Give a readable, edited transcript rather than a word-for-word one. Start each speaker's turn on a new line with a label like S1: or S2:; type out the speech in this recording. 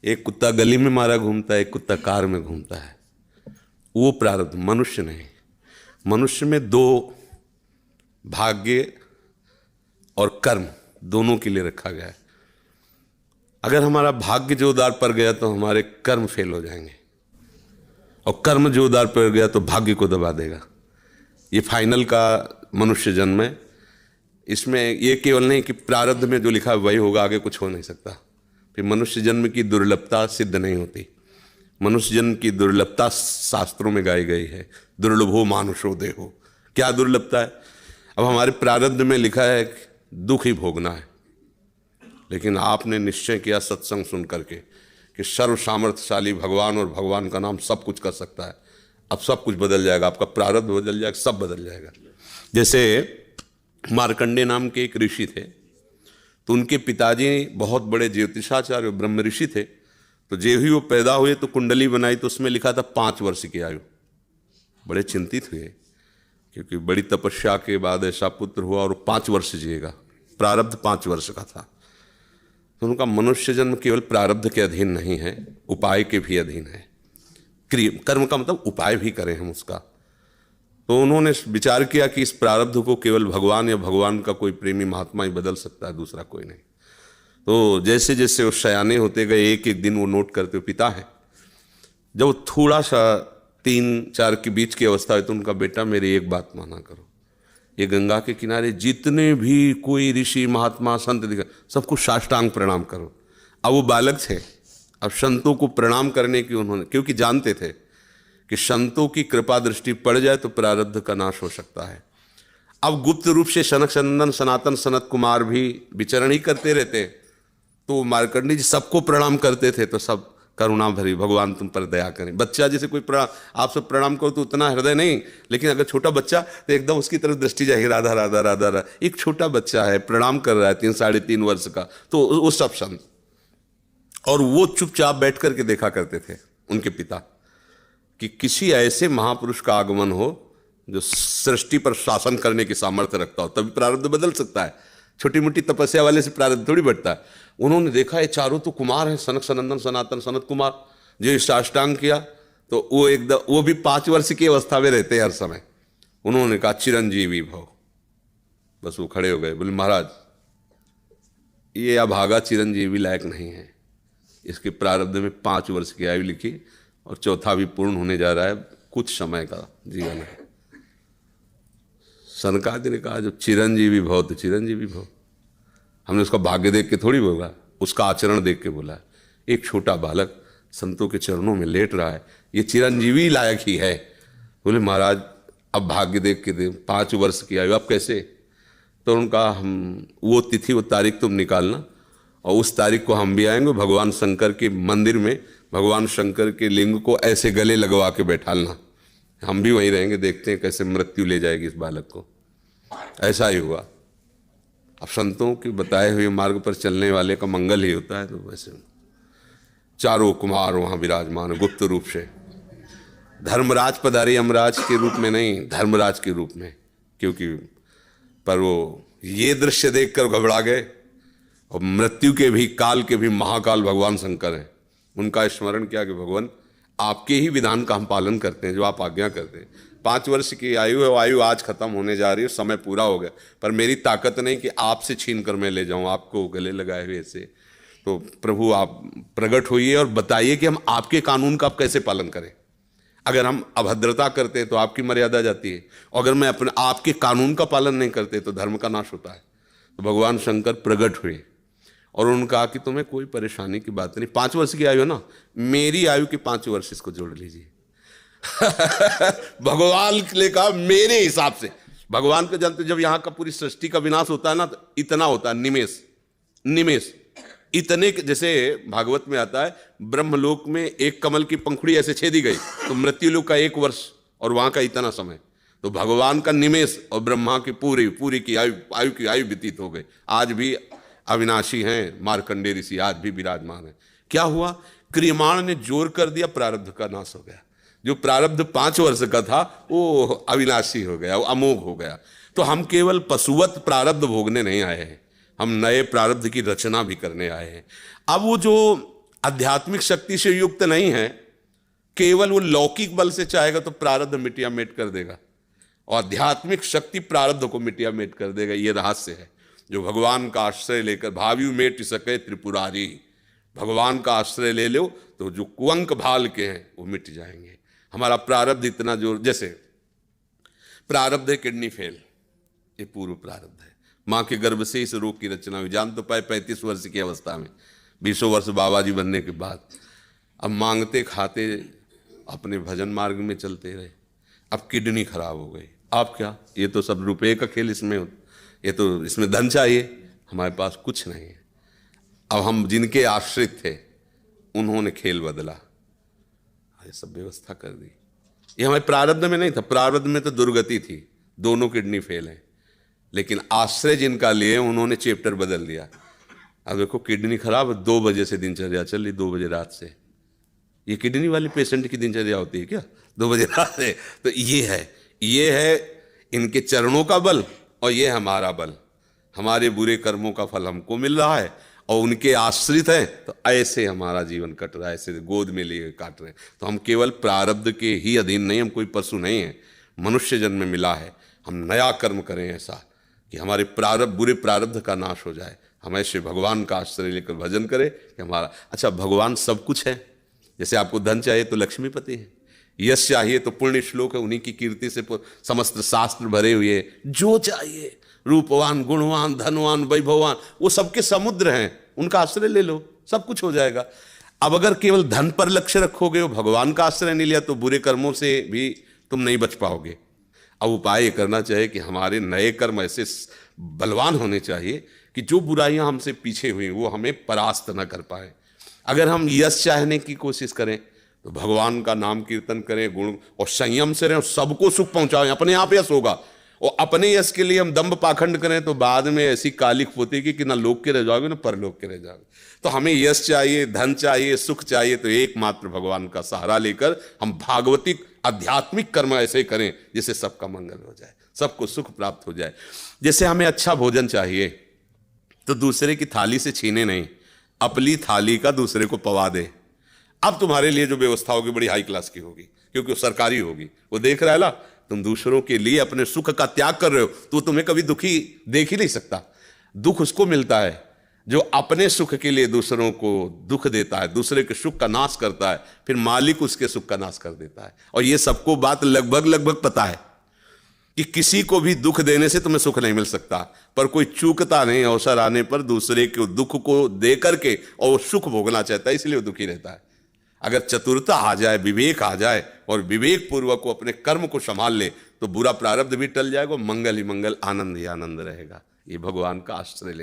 S1: एक कुत्ता गली में मारा घूमता है, एक कुत्ता कार में घूमता है। वो प्रारब्ध, मनुष्य नहीं। मनुष्य में दो, भाग्य और कर्म, दोनों के लिए रखा गया है। अगर हमारा भाग्य जोरदार पड़ गया तो हमारे कर्म फेल हो जाएंगे, और कर्म जोरदार पड़ गया तो भाग्य को दबा देगा। ये फाइनल का मनुष्य जन्म है। इसमें ये केवल नहीं कि प्रारब्ध में जो लिखा है वही होगा, आगे कुछ हो नहीं सकता। फिर मनुष्य जन्म की दुर्लभता सिद्ध नहीं होती। मनुष्य जन्म की दुर्लभता शास्त्रों में गाई गई है, दुर्लभो मानुषो देहो। क्या दुर्लभता है? अब हमारे प्रारब्ध में लिखा है दुख ही भोगना है, लेकिन आपने निश्चय किया सत्संग सुन करके कि सर्व सामर्थ्यशाली भगवान और भगवान का नाम सब कुछ कर सकता है। अब सब कुछ बदल जाएगा, आपका प्रारब्ध बदल जाएगा, सब बदल जाएगा। जैसे मार्कंडेय नाम के एक ऋषि थे, तो उनके पिताजी बहुत बड़े ज्योतिषाचार्य ब्रह्म ऋषि थे। तो जो ही वो पैदा हुए तो कुंडली बनाई, तो उसमें लिखा था 5 वर्ष की आयु। बड़े चिंतित हुए, क्योंकि बड़ी तपस्या के बाद ऐसा पुत्र हुआ और 5 वर्ष जिएगा। प्रारब्ध 5 वर्ष का था। तो उनका मनुष्य जन्म केवल प्रारब्ध के अधीन नहीं है, उपाय के भी अधीन है। कर्म का मतलब उपाय भी करें हम उसका। तो उन्होंने विचार किया कि इस प्रारब्ध को केवल भगवान या भगवान का कोई प्रेमी महात्मा ही बदल सकता है, दूसरा कोई नहीं। तो जैसे जैसे वो सयाने होते गए, एक एक दिन वो नोट करते हुए पिता है, जब वो थोड़ा सा 3-4 के बीच की अवस्था है, तो उनका बेटा मेरी एक बात माना करो, ये गंगा के किनारे जितने भी कोई ऋषि महात्मा संत दिखा, सबको साष्टांग प्रणाम करो। अब वो बालक थे, अब संतों को प्रणाम करने की उन्होंने, क्योंकि जानते थे कि संतों की कृपा दृष्टि पड़ जाए तो प्रारब्ध का नाश हो सकता है। अब गुप्त रूप से सनक सनंदन सनातन सनत कुमार भी विचरण ही करते रहते, तो मार्कंडेय जी सबको प्रणाम करते थे। तो सब करुणा भरी, भगवान तुम पर दया करें। बच्चा जैसे कोई प्रणाम, आप सब प्रणाम करो तो उतना हृदय नहीं, लेकिन अगर छोटा बच्चा तो एकदम उसकी तरफ दृष्टि जाएगी, राधा राधा राधा राधा। एक छोटा बच्चा है, प्रणाम कर रहा है 3-3.5 वर्ष का, तो वो सब संत, और वो चुपचाप बैठ करके देखा करते थे उनके पिता कि किसी ऐसे महापुरुष का आगमन हो जो सृष्टि पर शासन करने की सामर्थ्य रखता हो, तभी प्रारब्ध बदल सकता है। छोटी मोटी तपस्या वाले से प्रारब्ध थोड़ी बढ़ता है। उन्होंने देखा ये चारों तो कुमार हैं, सनक सनंदन सनातन सनत कुमार, जो साष्टांग किया, तो वो एकदम, वो भी 5 वर्ष की अवस्था में रहते हैं हर समय। उन्होंने कहा चिरंजीवी भव। बस वो खड़े हो गए, बोले महाराज ये अभागा चिरंजीवी लायक नहीं है, इसके प्रारब्ध में 5 वर्ष की आयु लिखी और चौथा भी पूर्ण होने जा रहा है, कुछ समय का जीवन है। सनकादि ने कहा जो चिरंजीवी भव तो चिरंजीवी भव। हमने उसका भाग्य देख के थोड़ी बोला, उसका आचरण देख के बोला। एक छोटा बालक संतों के चरणों में लेट रहा है, ये चिरंजीवी लायक ही है। बोले महाराज अब भाग्य देख के दे, 5 वर्ष की आयु, अब कैसे? तो उनका हम वो तिथि वो तारीख तुम निकालना, और उस तारीख को हम भी आएंगे, भगवान शंकर के मंदिर में भगवान शंकर के लिंग को ऐसे गले लगवा के बैठालना, हम भी वहीं रहेंगे, देखते हैं कैसे मृत्यु ले जाएगी इस बालक को। ऐसा ही हुआ। अब संतों के बताए हुए मार्ग पर चलने वाले का मंगल ही होता है। तो वैसे चारों कुमार वहाँ विराजमान गुप्त रूप से, धर्मराज पधारे यमराज के रूप में नहीं, धर्मराज के रूप में, क्योंकि पर वो ये दृश्य देखकर घबरा गए। और मृत्यु के भी, काल के भी महाकाल भगवान शंकर हैं। उनका स्मरण किया कि भगवान आपके ही विधान का हम पालन करते हैं, जो आप आज्ञा करते हैं। 5 वर्ष की आयु है, वो आयु आज खत्म होने जा रही है, समय पूरा हो गया, पर मेरी ताकत नहीं कि आपसे छीन कर मैं ले जाऊं आपको गले लगाए हुए ऐसे। तो प्रभु आप प्रकट होइए और बताइए कि हम आपके कानून का आप कैसे पालन करें। अगर हम अभद्रता करते हैं तो आपकी मर्यादा जाती है, और अगर मैं अपने आपके कानून का पालन नहीं करते तो धर्म का नाश होता है। तो भगवान शंकर प्रकट हुए और उन्होंने कहा कि तुम्हें कोई परेशानी की बात नहीं, 5 वर्ष की आयु है ना, मेरी आयु के 5 वर्ष इसको जोड़ लीजिए। भगवान ने कहा मेरे हिसाब से। भगवान को जानते, जब यहाँ का पूरी सृष्टि का विनाश होता है ना, तो इतना होता है, निमेष निमेष इतने, जैसे भागवत में आता है ब्रह्मलोक में एक कमल की पंखुड़ी ऐसे छेदी गई तो मृत्युलोक का 1 वर्ष और वहां का इतना समय। तो भगवान का निमेष और ब्रह्मा की पूरी की आयु व्यतीत हो गई। आज भी अविनाशी हैं मार्कंडेय ऋषि, आज भी विराजमान है। क्या हुआ? क्रियमाण ने जोर कर दिया, प्रारब्ध का नाश हो गया। जो प्रारब्ध 5 वर्ष का था वो अविनाशी हो गया, वो अमोघ हो गया। तो हम केवल पशुवत प्रारब्ध भोगने नहीं आए हैं, हम नए प्रारब्ध की रचना भी करने आए हैं। अब वो जो आध्यात्मिक शक्ति से युक्त नहीं है, केवल वो लौकिक बल से चाहेगा तो प्रारब्ध मिटिया मेट कर देगा, और आध्यात्मिक शक्ति प्रारब्ध को मिटिया मेट कर देगा। ये रहस्य है। जो भगवान का आश्रय लेकर भावी मेट सके त्रिपुरारी, भगवान का आश्रय ले लो तो जो कुअंक भाल के हैं वो मिट जाएंगे। हमारा प्रारब्ध इतना जोर, जैसे प्रारब्ध है किडनी फेल, ये पूर्व प्रारब्ध है। माँ के गर्भ से इस रोग की रचना हुई, जान तो पाए 35 वर्ष की अवस्था में, 20 वर्ष बाबा जी बनने के बाद। अब मांगते खाते अपने भजन मार्ग में चलते रहे, अब किडनी खराब हो गई। आप क्या, ये तो सब रुपए का खेल इसमें, ये तो इसमें धन चाहिए, हमारे पास कुछ नहीं है। अब हम जिनके आश्रित थे उन्होंने खेल बदला, ये सब व्यवस्था कर दी। ये हमारे प्रारब्ध में नहीं था, प्रारब्ध में तो दुर्गति थी, दोनों किडनी फेल हैं, लेकिन आश्रय जिनका लिए उन्होंने चैप्टर बदल दिया। अब देखो किडनी खराब, 2 बजे से दिनचर्या चल रही, 2 बजे रात से। ये किडनी वाले पेशेंट की दिनचर्या होती है क्या 2 बजे रात से? तो ये है इनके चरणों का बल, और ये हमारा बल। हमारे बुरे कर्मों का फल हमको मिल रहा है, और उनके आश्रित हैं, तो ऐसे हमारा जीवन कट रहा है, ऐसे गोद में लिए काट रहे हैं। तो हम केवल प्रारब्ध के ही अधीन नहीं, हम कोई पशु नहीं है, मनुष्य जन्म में मिला है। हम नया कर्म करें ऐसा कि हमारे प्रारब्ध, बुरे प्रारब्ध का नाश हो जाए। हम ऐसे भगवान का आश्रय लेकर भजन करें कि हमारा, अच्छा भगवान सब कुछ है। जैसे आपको धन चाहिए तो लक्ष्मीपति है, यश चाहिए तो पुण्य श्लोक है, उन्हीं की कीर्ति से समस्त शास्त्र भरे हुए। जो चाहिए, रूपवान, गुणवान, धनवान, वैभवान, वो सबके समुद्र हैं, उनका आश्रय ले लो, सब कुछ हो जाएगा। अब अगर केवल धन पर लक्ष्य रखोगे, वो भगवान का आश्रय नहीं लिया, तो बुरे कर्मों से भी तुम नहीं बच पाओगे। अब उपाय ये करना चाहिए कि हमारे नए कर्म ऐसे बलवान होने चाहिए कि जो बुराइयां हमसे पीछे हुई वो हमें परास्त न कर पाए। अगर हम यश चाहने की कोशिश करें तो भगवान का नाम कीर्तन करें, गुण और संयम से रहें, सबको सुख पहुंचाएं, अपने आप यश होगा। और अपने यश के लिए हम दंभ पाखंड करें तो बाद में ऐसी कालिक पोतेगी कि ना लोक के रह जाओगे ना परलोक के रह जाओगे। तो हमें यश चाहिए, धन चाहिए, सुख चाहिए, तो एकमात्र भगवान का सहारा लेकर हम भागवतिक आध्यात्मिक कर्म ऐसे करें जिससे सबका मंगल हो जाए, सबको सुख प्राप्त हो जाए। जैसे हमें अच्छा भोजन चाहिए तो दूसरे की थाली से छीने नहीं, अपनी थाली का दूसरे को पवा दे। अब तुम्हारे लिए जो व्यवस्था होगी बड़ी हाई क्लास की होगी, क्योंकि वो सरकारी होगी। वो देख रहा है ना, तुम दूसरों के लिए अपने सुख का त्याग कर रहे हो, तो तुम्हें कभी दुखी देख ही नहीं सकता। दुख उसको मिलता है जो अपने सुख के लिए दूसरों को दुख देता है, दूसरे के सुख का नाश करता है, फिर मालिक उसके सुख का नाश कर देता है। और ये सबको बात लगभग पता है कि किसी को भी दुख देने से तुम्हें सुख नहीं मिल सकता, पर कोई चूकता नहीं अवसर आने पर दूसरे के दुख को दे करके, और वो सुख भोगना चाहता है, इसलिए वो दुखी रहता है। अगर चतुरता आ जाए, विवेक आ जाए, और विवेक पूर्वक को अपने कर्म को संभाल ले, तो बुरा प्रारब्ध भी टल जाएगा, मंगल ही मंगल, आनंद ही आनंद रहेगा। ये भगवान का आश्रय ले।